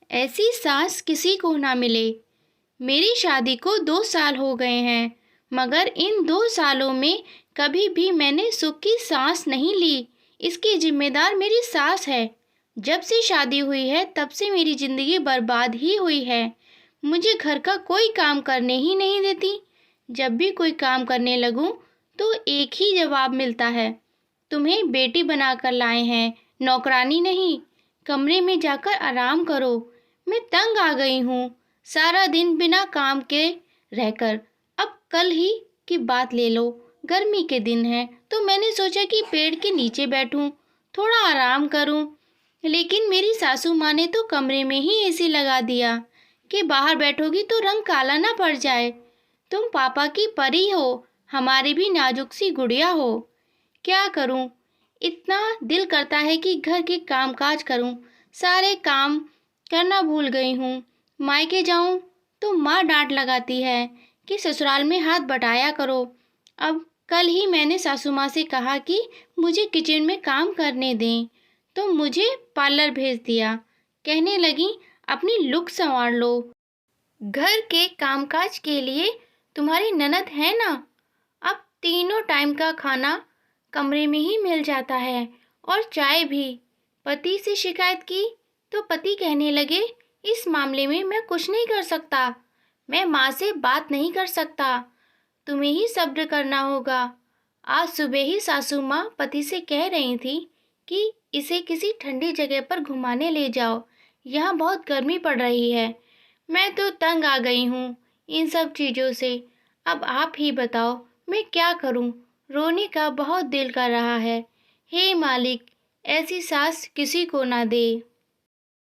ऐसी सास किसी को ना मिले। मेरी शादी को 2 साल हो गए हैं, मगर इन 2 सालों में कभी भी मैंने सुख की सांस नहीं ली। इसकी जिम्मेदार मेरी सास है। जब से शादी हुई है तब से मेरी जिंदगी बर्बाद ही हुई है। मुझे घर का कोई काम करने ही नहीं देती। जब भी कोई काम करने लगूं तो एक ही जवाब मिलता है, तुम्हें बेटी बनाकर लाए हैं, नौकरानी नहीं। कमरे में जाकर आराम करो। मैं तंग आ गई हूँ सारा दिन बिना काम के रहकर। अब कल ही की बात ले लो, गर्मी के दिन है तो मैंने सोचा कि पेड़ के नीचे बैठूं, थोड़ा आराम करूं। लेकिन मेरी सासू माँ ने तो कमरे में ही एसी लगा दिया कि बाहर बैठोगी तो रंग काला ना पड़ जाए। तुम पापा की परी हो, हमारी भी नाजुक सी गुड़िया हो। क्या करूं? इतना दिल करता है कि घर के कामकाज करूं, सारे काम करना भूल गई हूँ। मायके जाऊं तो माँ डांट लगाती है कि ससुराल में हाथ बटाया करो। अब कल ही मैंने सासू माँ से कहा कि मुझे किचन में काम करने दें, तो मुझे पार्लर भेज दिया। कहने लगी अपनी लुक संवार लो, घर के कामकाज के लिए तुम्हारी ननद है ना। अब तीनों टाइम का खाना कमरे में ही मिल जाता है और चाय भी। पति से शिकायत की तो पति कहने लगे इस मामले में मैं कुछ नहीं कर सकता, मैं माँ से बात नहीं कर सकता, तुम्हें ही सब्र करना होगा। आज सुबह ही सासू माँ पति से कह रही थी कि इसे किसी ठंडी जगह पर घुमाने ले जाओ, यहाँ बहुत गर्मी पड़ रही है। मैं तो तंग आ गई हूँ इन सब चीज़ों से। अब आप ही बताओ मैं क्या करूँ? रोने का बहुत दिल कर रहा है। हे मालिक, ऐसी सास किसी को ना दे।